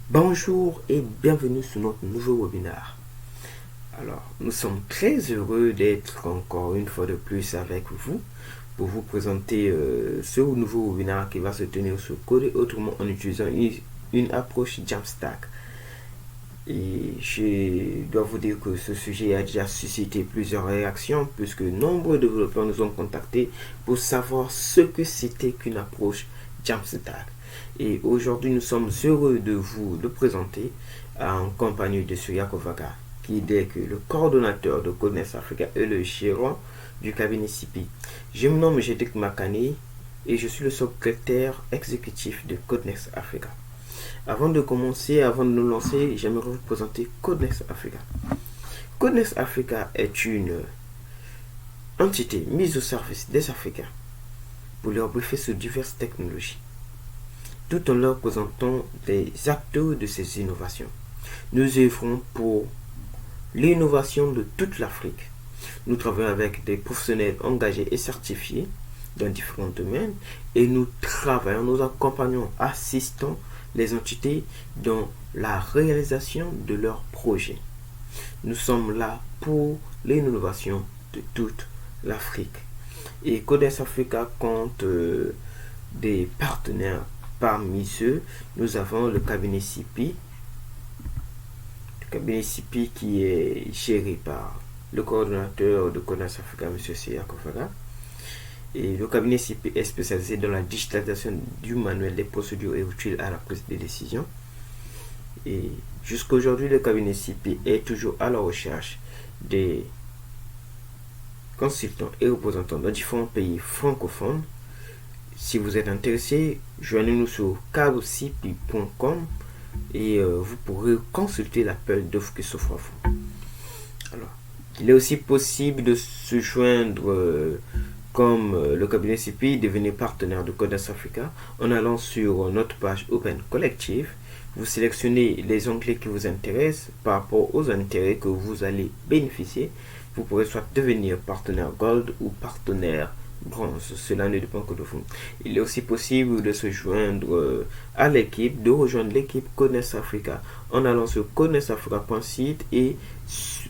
Bonjour et bienvenue sur notre nouveau webinaire. Alors, nous sommes très heureux d'être encore une fois de plus avec vous pour vous présenter ce nouveau webinaire qui va se tenir sur Coder autrement en utilisant une approche Jamstack. Et je dois vous dire que ce sujet a déjà suscité plusieurs réactions puisque nombreux développeurs nous ont contactés pour savoir ce que c'était qu'une approche Jamstack. Et aujourd'hui, nous sommes heureux de vous le présenter en compagnie de Surya Kovaga, qui est que le coordonnateur de Codeness Africa et le gérant du cabinet CIPI. Je me nomme Jedek Makane et je suis le secrétaire exécutif de Codeness Africa. Avant de commencer, avant de nous lancer, j'aimerais vous présenter Codeness Africa. Codeness Africa est une entité mise au service des Africains pour leur briefer sur diverses technologies, tout en leur présentant des acteurs de ces innovations. Nous œuvrons pour l'innovation de toute l'Afrique. Nous travaillons avec des professionnels engagés et certifiés dans différents domaines et nous travaillons, nous accompagnons, assistons les entités dans la réalisation de leurs projets. Nous sommes là pour l'innovation de toute l'Afrique. Et Codes Africa compte des partenaires. Parmi ceux, nous avons le cabinet CIPI, qui est géré par le coordonnateur de Codes Africa, M. Seya Kofaga. Et le cabinet CIPI est spécialisé dans la digitalisation du manuel des procédures et utiles à la prise de décision. Et jusqu'à aujourd'hui, le cabinet CIPI est toujours à la recherche des consultants et représentants de différents pays francophones. Si vous êtes intéressé, joignez-nous sur cabcipi.com et vous pourrez consulter l'appel d'offres qui s'offre à vous. Alors, il est aussi possible de se joindre comme le cabinet CPI, devenir partenaire de Codes Africa en allant sur notre page Open Collective. Vous sélectionnez les onglets qui vous intéressent par rapport aux intérêts que vous allez bénéficier. Vous pourrez soit devenir partenaire Gold ou partenaire bronze. Cela ne dépend que de vous. Il est aussi possible de se joindre à l'équipe, de rejoindre l'équipe Codes Africa en allant sur codesafrica.site et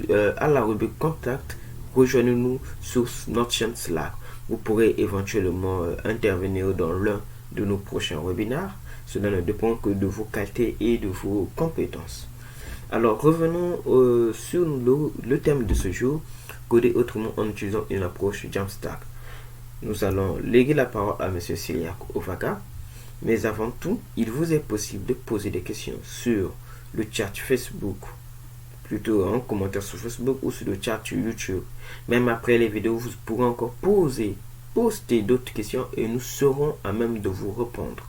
à la rubrique Contact, rejoignez-nous sur notre chaîne Slack. Vous pourrez éventuellement intervenir dans l'un de nos prochains webinaires. Cela ne dépend que de vos qualités et de vos compétences. Alors revenons sur le thème de ce jour, coder autrement en utilisant une approche Jamstack. Nous allons léguer la parole à M. Siliak Ovaka, mais avant tout, il vous est possible de poser des questions sur le chat Facebook, plutôt en commentaire sur Facebook ou sur le chat sur YouTube. Même après les vidéos, vous pourrez encore poster d'autres questions et nous serons à même de vous répondre.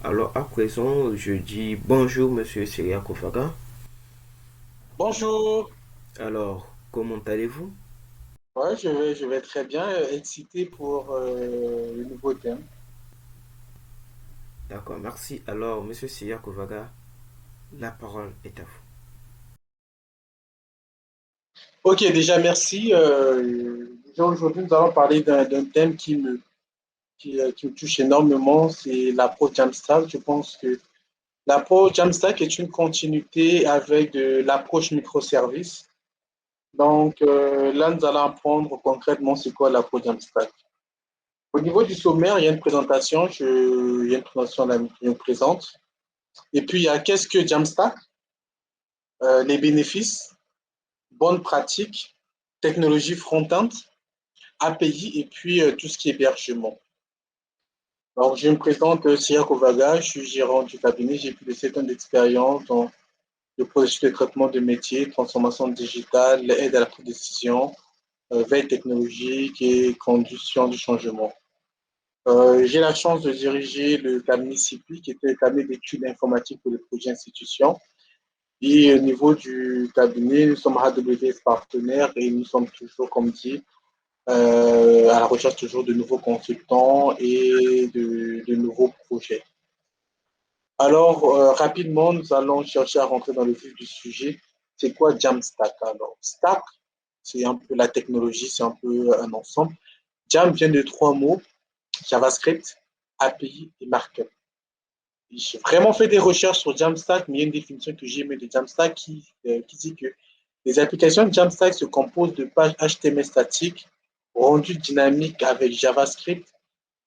Alors à présent, je dis bonjour Monsieur Syria Kofaga. Bonjour, Alors, comment allez-vous? ouais, je vais très bien, excité pour le nouveau thème. D'accord, merci. Alors, Monsieur Syria Kofaga, la parole est à vous. Ok, déjà merci. Déjà aujourd'hui, nous allons parler d'un thème qui me touche énormément, c'est l'approche Jamstack. Je pense que l'approche Jamstack est une continuité avec de l'approche microservice. Donc là, nous allons apprendre concrètement c'est quoi l'approche Jamstack. Au niveau du sommaire, il y a une présentation, il y a une présentation là, qui me présente. Et puis, il y a qu'est-ce que Jamstack, les bénéfices, bonnes pratiques, technologie front-end, API et puis tout ce qui est hébergement. Alors, je me présente, Sia Kovaga, je suis gérant du cabinet, j'ai plus de 7 ans d'expérience dans le processus de traitement de métier, transformation digitale, aide à la prise de décision, veille technologique et conduction du changement. J'ai la chance de diriger le cabinet CIPI, qui était le cabinet d'études informatiques pour les projets institutions. Et au niveau du cabinet, nous sommes AWS partenaires et nous sommes toujours, comme dit, à la recherche toujours de nouveaux consultants et de nouveaux projets. Alors, rapidement, nous allons chercher à rentrer dans le vif du sujet. C'est quoi Jamstack? Alors, Stack, c'est un peu la technologie, c'est un peu un ensemble. Jam vient de trois mots, JavaScript, API et Markup. J'ai vraiment fait des recherches sur Jamstack, mais il y a une définition que j'ai aimée de Jamstack qui dit que les applications de Jamstack se composent de pages HTML statiques rendues dynamiques avec JavaScript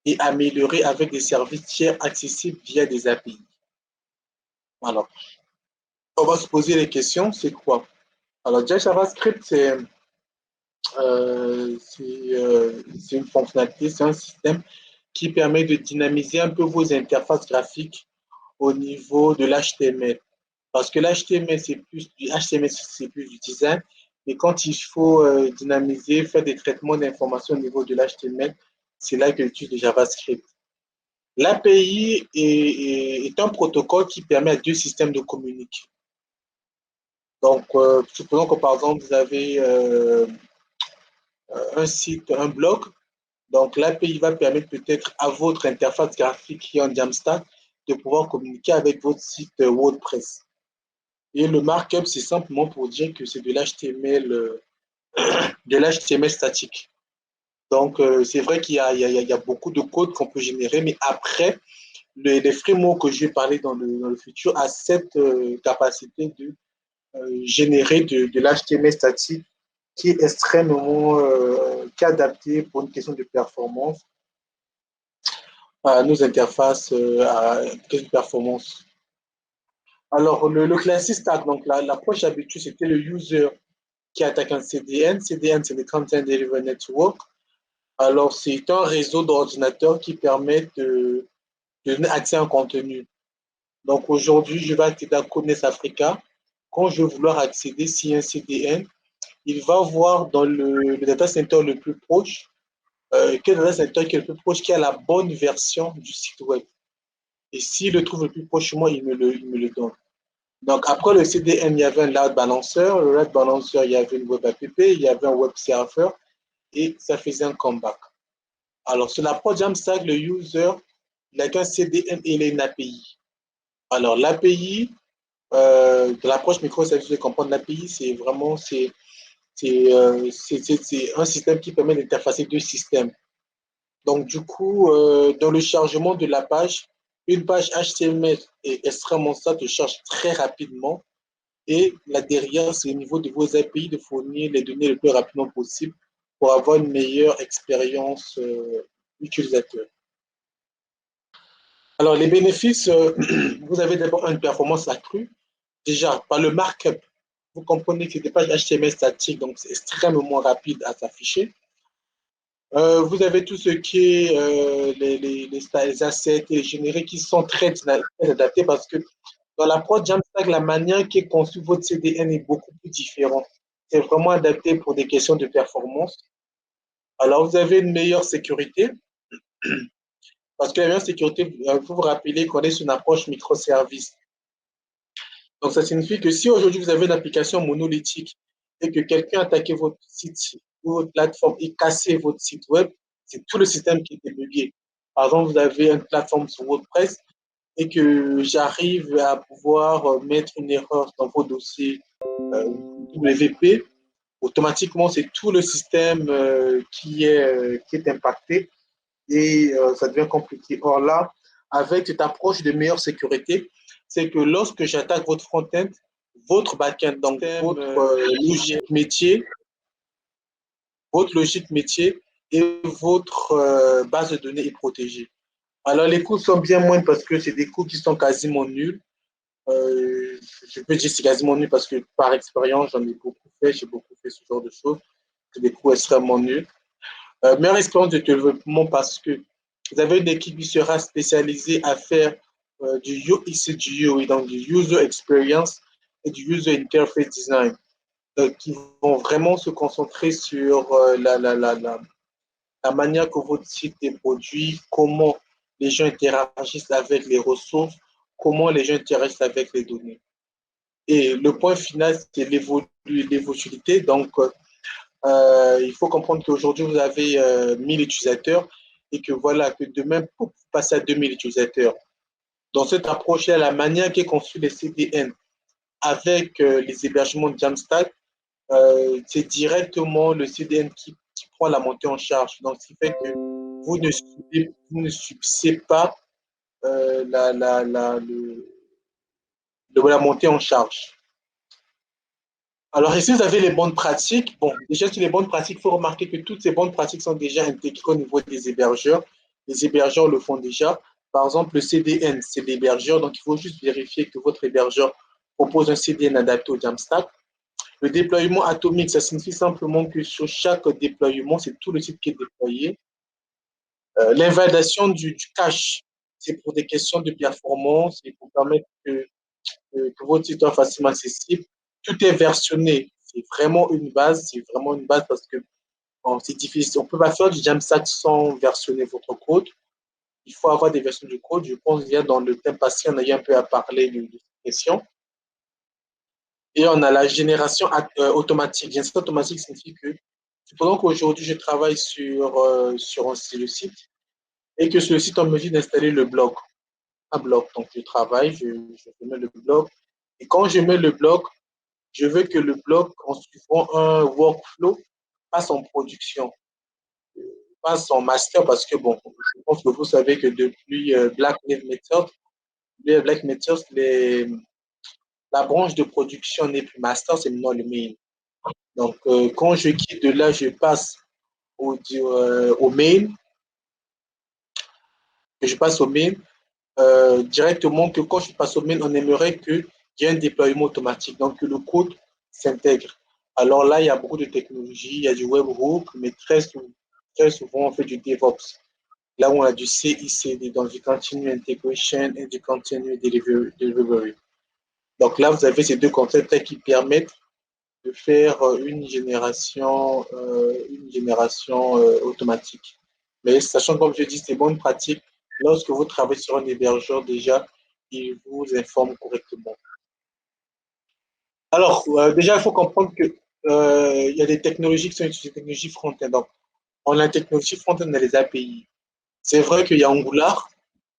et améliorées avec des services tiers accessibles via des API. Alors, on va se poser les questions, c'est quoi? Alors, JavaScript, c'est une fonctionnalité, c'est un système qui permet de dynamiser un peu vos interfaces graphiques au niveau de l'HTML. Parce que l'HTML, c'est plus du design, mais quand il faut dynamiser, faire des traitements d'informations au niveau de l'HTML, c'est là que j'utilise le JavaScript. L'API est un protocole qui permet à deux systèmes de communiquer. Donc, supposons que par exemple, vous avez un site, un blog. Donc, l'API va permettre peut-être à votre interface graphique qui est en Jamstack de pouvoir communiquer avec votre site WordPress. Et le markup, c'est simplement pour dire que c'est de l'HTML statique. Donc, c'est vrai qu'il y a beaucoup de code qu'on peut générer, mais après, les frameworks que je vais parler dans le futur a cette capacité de générer de l'HTML statique qui est extrêmement qui est adapté pour une question de performance à nos interfaces, à une question de performance. Alors, le classique stack, donc l'approche habituelle, c'était le user qui attaque un CDN. CDN, c'est le Content Delivery Network. Alors, c'est un réseau d'ordinateurs qui permet de donner accès à un contenu. Donc, aujourd'hui, je vais accéder à Codex Africa. Quand je vais vouloir accéder, si un CDN, il va voir dans le data center le plus proche, quel data center qui est le plus proche, qui a la bonne version du site web. Et s'il le trouve le plus proche de moi, il me le donne. Donc, après le CDN, il y avait un load balancer. Le load balancer, il y avait une web app, il y avait un web server et ça faisait un comeback. Alors, sur l'approche Jamstack, le user, il n'a qu'un CDN et il a une API. Alors, l'API, de l'approche microservice de comprendre l'API, c'est vraiment c'est un système qui permet d'interfacer deux systèmes. Donc, du coup, dans le chargement de la page, une page HTML est extrêmement ça te charge très rapidement. Et là derrière, c'est au niveau de vos API de fournir les données le plus rapidement possible pour avoir une meilleure expérience utilisateur. Alors, les bénéfices, vous avez d'abord une performance accrue. Déjà, par le markup, vous comprenez que c'est des pages HTML statiques, donc c'est extrêmement rapide à s'afficher. Vous avez tout ce qui est les assets et les génériques qui sont très adaptés parce que dans l'approche Jamstack, la manière qui est conçue votre CDN est beaucoup plus différente. C'est vraiment adapté pour des questions de performance. Alors, vous avez une meilleure sécurité parce que la meilleure sécurité, il faut vous rappeler qu'on est sur une approche microservice. Donc, ça signifie que si aujourd'hui vous avez une application monolithique et que quelqu'un a attaqué votre site ou votre plateforme et cassé votre site web, c'est tout le système qui est bugué. Par exemple, vous avez une plateforme sur WordPress et que j'arrive à pouvoir mettre une erreur dans vos dossiers WP, automatiquement, c'est tout le système qui est impacté et ça devient compliqué. Or là, avec cette approche de meilleure sécurité, c'est que lorsque j'attaque votre front-end, votre back-end, donc votre logique métier et votre base de données est protégée. Alors les coûts sont bien moindres parce que c'est des coûts qui sont quasiment nuls. Je peux dire que c'est quasiment nul parce que par expérience, j'en ai beaucoup fait, j'ai beaucoup fait ce genre de choses. C'est des coûts extrêmement nuls. Meilleure expérience de développement parce que vous avez une équipe qui sera spécialisée à faire du UX et du UI, donc du User Experience et du User Interface Design, qui vont vraiment se concentrer sur la manière que votre site est produit, comment les gens interagissent avec les ressources, comment les gens interagissent avec les données. Et le point final, c'est l'évolutivité. Donc, il faut comprendre qu'aujourd'hui, vous avez 1000 utilisateurs et que voilà, que demain, pour passer à 2000 utilisateurs. Dans cette approche-là, la manière qu'est conçu les CDN avec les hébergements de Jamstack, c'est directement le CDN qui prend la montée en charge. Donc, ce qui fait que vous ne subissez pas la montée en charge. Alors, et si vous avez les bonnes pratiques, bon, déjà sur les bonnes pratiques, il faut remarquer que toutes ces bonnes pratiques sont déjà intégrées au niveau des hébergeurs. Les hébergeurs le font déjà. Par exemple, le CDN, c'est l'hébergeur, donc il faut juste vérifier que votre hébergeur propose un CDN adapté au Jamstack. Le déploiement atomique, ça signifie simplement que sur chaque déploiement, c'est tout le site qui est déployé. L'invalidation du cache, c'est pour des questions de performance et pour permettre que votre site soit facilement accessible. Tout est versionné. C'est vraiment une base. C'est vraiment une base parce que bon, c'est difficile. On ne peut pas faire du Jamstack sans versionner votre code. Il faut avoir des versions du code. Je pense qu'il y a dans le thème passé, on a eu un peu à parler de cette question. Et on a la génération automatique. Génération automatique signifie que, supposons qu'aujourd'hui, je travaille sur le site et que sur le site, on me dit d'installer le blog. Un blog. Donc, je travaille, je mets le blog. Et quand je mets le blog, je veux que le blog, en suivant un workflow, passe en production, passe en master, parce que, bon, je pense que vous savez que depuis Black Lives Matter, la branche de production n'est plus master, c'est maintenant le main. Donc, quand je quitte de là, je passe au main, je passe au main, directement que quand je passe au main, on aimerait qu'il y ait un déploiement automatique, donc que le code s'intègre. Alors là, il y a beaucoup de technologies, il y a du webhook, mais très souvent, on fait du DevOps. Là où on a du CICD, donc du Continuous Integration et du Continuous Delivery. Donc là, vous avez ces deux concepts qui permettent de faire une génération automatique. Mais sachant, comme je dis, c'est bonne pratique. Lorsque vous travaillez sur un hébergeur, déjà, il vous informe correctement. Alors, déjà, il faut comprendre que il y a des technologies qui sont utilisées, des technologies front-end. Donc, on a la technologie front-end, on a les API. C'est vrai qu'il y a Angular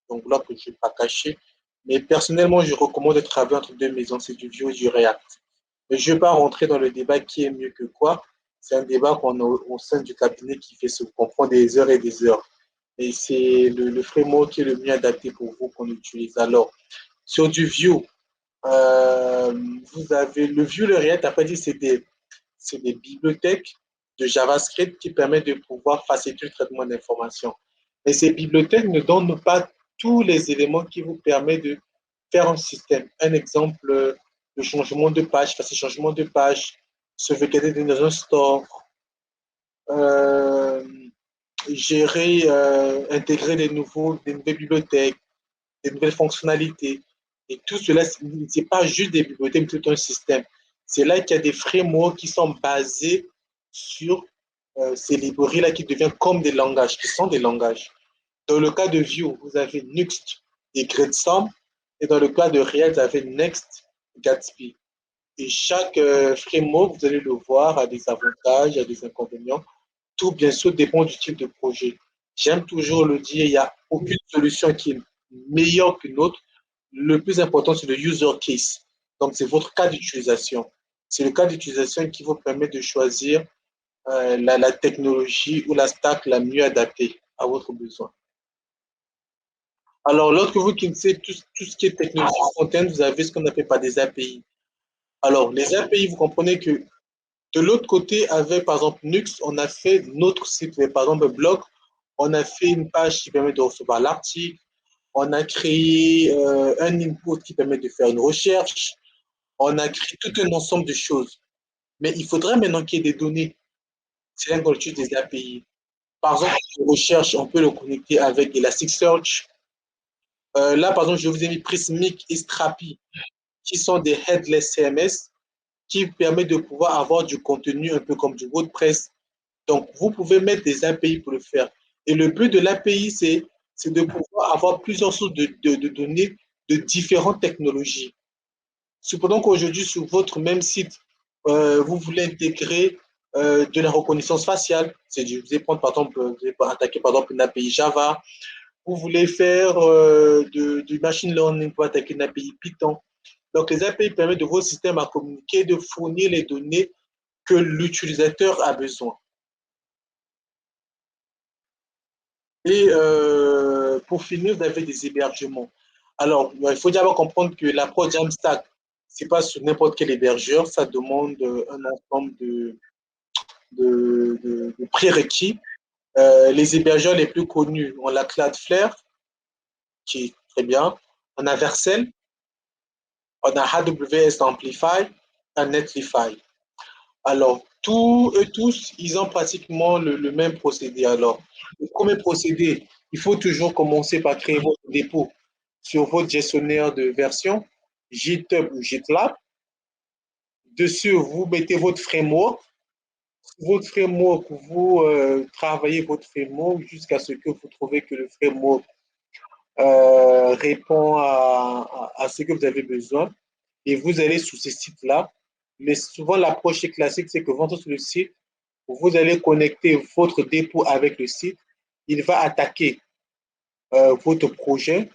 que je ne vais pas cacher, mais personnellement, je recommande de travailler entre deux maisons, c'est du Vue et du React. Mais je ne vais pas rentrer dans le débat qui est mieux que quoi. C'est un débat qu'on a au sein du cabinet qui fait se comprendre des heures et des heures. Et c'est le framework qui est le mieux adapté pour vous qu'on utilise. Alors, sur du Vue, euh, vous avez le Vue, le React, après dit, c'est des bibliothèques de JavaScript qui permettent de pouvoir faciliter le traitement d'informations. Mais ces bibliothèques ne donnent pas tous les éléments qui vous permettent de faire un système. Un exemple, le changement de page, faire ces changements de page, sauvegarder dans un store, euh, gérer, intégrer des nouvelles bibliothèques, des nouvelles fonctionnalités. Et tout cela, ce n'est pas juste des bibliothèques, mais tout un système. C'est là qu'il y a des frameworks qui sont basés sur ces librairies-là qui deviennent comme des langages, qui sont des langages. Dans le cas de Vue, vous avez Nuxt et GridStorm, et dans le cas de React, vous avez Next, Gatsby. Et chaque framework, vous allez le voir, a des avantages, a des inconvénients. Tout, bien sûr, dépend du type de projet. J'aime toujours le dire, il n'y a aucune solution qui est meilleure qu'une autre. Le plus important, c'est le user case. Donc, c'est votre cas d'utilisation. C'est le cas d'utilisation qui vous permet de choisir la technologie ou la stack la mieux adaptée à votre besoin. Alors, lorsque vous quittez tout ce qui est technologie front-end, vous avez ce qu'on appelle pas des API. Alors, les API, vous comprenez que de l'autre côté, avec par exemple Nux, on a fait notre site, par exemple blog, on a fait une page qui permet de recevoir l'article, on a créé un input qui permet de faire une recherche, on a créé tout un ensemble de choses. Mais il faudrait maintenant qu'il y ait des données. C'est là qu'on utilise des API. Par exemple, une recherche, on peut le connecter avec Elasticsearch. Là, par exemple, je vous ai mis Prismic et Strapi, qui sont des headless CMS qui permettent de pouvoir avoir du contenu un peu comme du WordPress. Donc, vous pouvez mettre des API pour le faire. Et le but de l'API, c'est de pouvoir avoir plusieurs sources de données de différentes technologies. Supposons qu'aujourd'hui, sur votre même site, vous voulez intégrer de la reconnaissance faciale. Vous allez prendre, par exemple, vous allez attaquer par exemple une API Java. Vous voulez faire du machine learning pour attaquer une API Python. Donc, les API permettent de vos systèmes à communiquer, de fournir les données que l'utilisateur a besoin. Et pour finir, vous avez des hébergements. Alors, il faut d'abord comprendre que l'approche Jamstack, ce n'est pas sur n'importe quel hébergeur, ça demande un ensemble de prérequis. Les hébergeurs les plus connus, on a Cloudflare, qui est très bien, on a Vercel, on a AWS Amplify, on a Netlify. Alors, eux tous, ils ont pratiquement le même procédé. Alors, le premier procédé, il faut toujours commencer par créer votre dépôt sur votre gestionnaire de version, GitHub ou GitLab. Dessus, vous mettez votre framework. Votre framework, vous travaillez votre framework jusqu'à ce que vous trouvez que le framework répond à ce que vous avez besoin. Et vous allez sur ce site-là. Mais souvent, l'approche classique, c'est que vous entrez sur le site, vous allez connecter votre dépôt avec le site. Il va attaquer votre projet.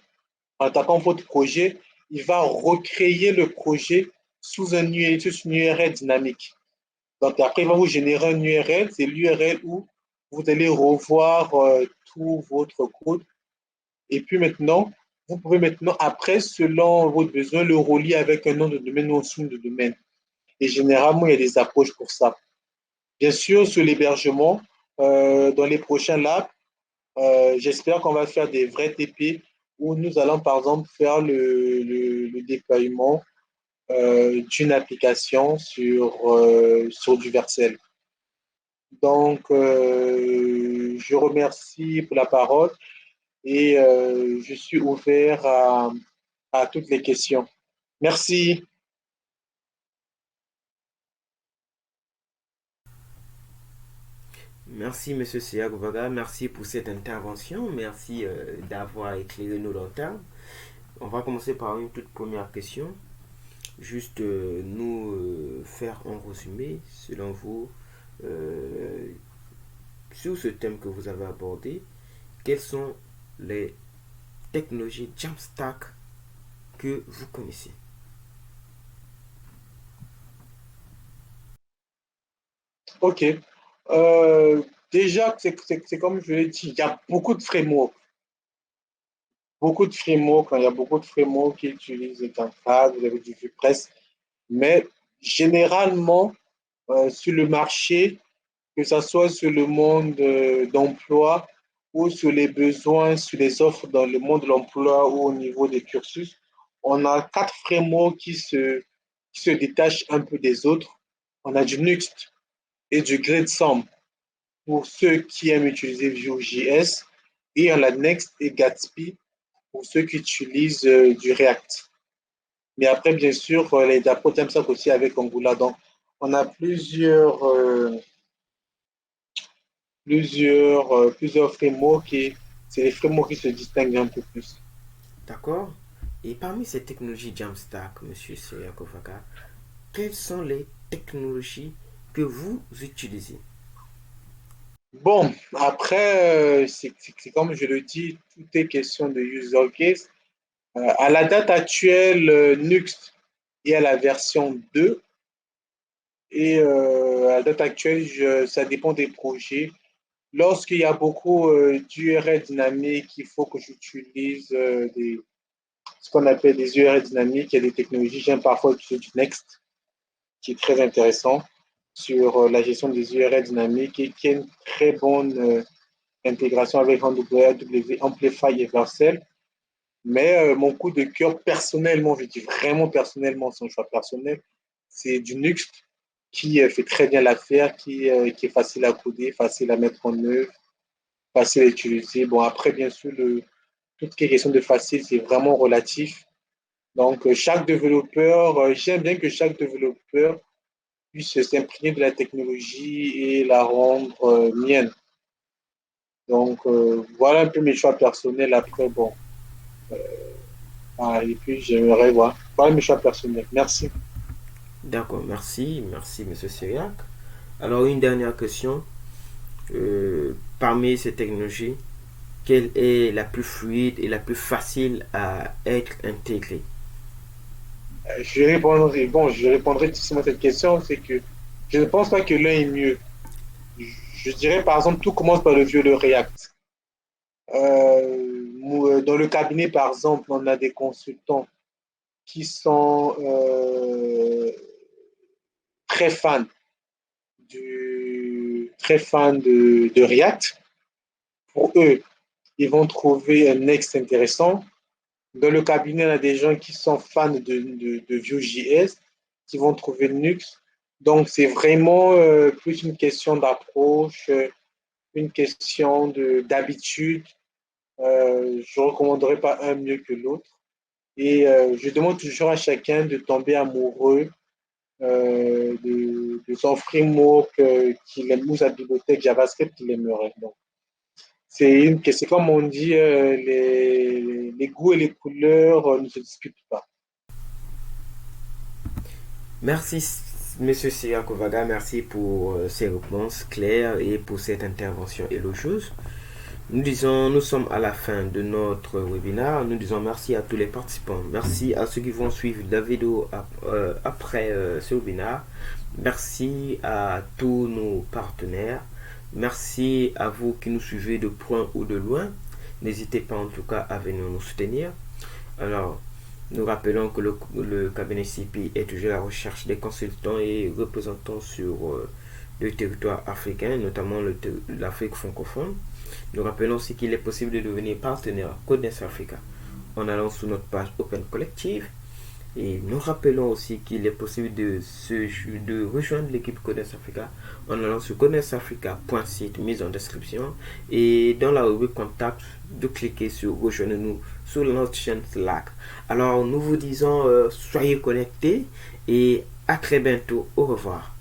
En attaquant votre projet, il va recréer le projet sous une URL dynamique. Donc après, il va vous générer une URL. C'est l'URL où vous allez revoir tout votre code. Et puis maintenant, vous pouvez maintenant, après, selon votre besoin, le relier avec un nom de domaine ou un sous de domaine. Et généralement, il y a des approches pour ça. Bien sûr, sur l'hébergement, dans les prochains labs, j'espère qu'on va faire des vrais TP où nous allons, par exemple, faire le déploiement d'une application sur du Vercel. Donc, je remercie pour la parole et je suis ouvert à toutes les questions. Merci. Merci, Monsieur Siagovaga. Merci pour cette intervention. Merci d'avoir éclairé nos lanternes. On va commencer par une toute première question. Juste nous faire un résumé, selon vous, euh, sur ce thème que vous avez abordé. Quelles sont les technologies Jamstack que vous connaissez? OK. Déjà, c'est comme je l'ai dit, il y a beaucoup de frameworks. Beaucoup de frameworks, il y a beaucoup de frameworks qui utilisent Kafka, vous avez du Vue.press, mais généralement, sur le marché, que ce soit sur le monde d'emploi ou sur les besoins, sur les offres dans le monde de l'emploi ou au niveau des cursus, on a quatre frameworks qui se détachent un peu des autres. On a du Nuxt et du GridStorm pour ceux qui aiment utiliser Vue.js et on a Next et Gatsby pour ceux qui utilisent du React. Mais après, bien sûr, les approches aiment ça aussi avec Angular. Donc, on a plusieurs frameworks et c'est les frameworks qui se distinguent un peu plus. D'accord. Et parmi ces technologies Jamstack, Monsieur Siagovaga, quelles sont les technologies que vous utilisez? Bon, après, c'est comme je le dis, tout est question de user case. À la date actuelle, Nuxt est à la version 2 et à la date actuelle, ça dépend des projets. Lorsqu'il y a beaucoup d'URL dynamiques, il faut que j'utilise ce qu'on appelle des URL dynamiques. Il y a des technologies, j'aime parfois utiliser du Next, qui est très intéressant sur la gestion des URL dynamiques et qui a une très bonne intégration avec AWS Amplify et Vercel. Mais mon coup de cœur, personnellement, je dis vraiment personnellement, c'est un choix personnel, c'est du Nuxt qui fait très bien l'affaire, qui est facile à coder, facile à mettre en œuvre, facile à utiliser. Bon, après, bien sûr, tout ce qui est question de facile, c'est vraiment relatif. Donc, chaque développeur, j'aime bien que chaque développeur puisse s'imprégner de la technologie et la rendre mienne. Donc, voilà un peu mes choix personnels. Après, bon, et puis j'aimerais voir. Voilà mes choix personnels. Merci. D'accord, merci, merci, Monsieur Syriac. Alors, une dernière question. Parmi ces technologies, quelle est la plus fluide et la plus facile à être intégrée? Je répondrai tout simplement à cette question, c'est que je ne pense pas que l'un est mieux. Je dirais, par exemple, tout commence par le vieux le React. Dans le cabinet, par exemple, on a des consultants qui sont très fans très fans de React. Pour eux, ils vont trouver un Next intéressant. Dans le cabinet, on a des gens qui sont fans de Vue.js, qui vont trouver Nux. Donc, c'est vraiment plus une question d'approche, une question d'habitude. Je ne recommanderais pas un mieux que l'autre. Et je demande toujours à chacun de tomber amoureux de son framework qu'il aime ou sa bibliothèque JavaScript qu'il aimerait. Donc, c'est comme on dit, les goûts et les couleurs ne se discutent pas. Merci, Monsieur Sirakovaga, merci pour ces réponses claires et pour cette intervention élogieuse. Nous sommes à la fin de notre webinaire. Nous disons merci à tous les participants. Merci à ceux qui vont suivre la vidéo après ce webinaire. Merci à tous nos partenaires. Merci à vous qui nous suivez de près ou de loin. N'hésitez pas en tout cas à venir nous soutenir. Alors, nous rappelons que le cabinet CP est toujours à la recherche des consultants et représentants sur le territoire africain, notamment l'Afrique francophone. Nous rappelons aussi qu'il est possible de devenir partenaire Codex Africa en allant sur notre page Open Collective. Et nous rappelons aussi qu'il est possible de rejoindre l'équipe Codex Africa en allant sur codexafrica.site mise en description et dans la rubrique contact de cliquer sur rejoignez-nous sur notre chaîne Slack. Alors nous vous disons soyez connectés et à très bientôt. Au revoir.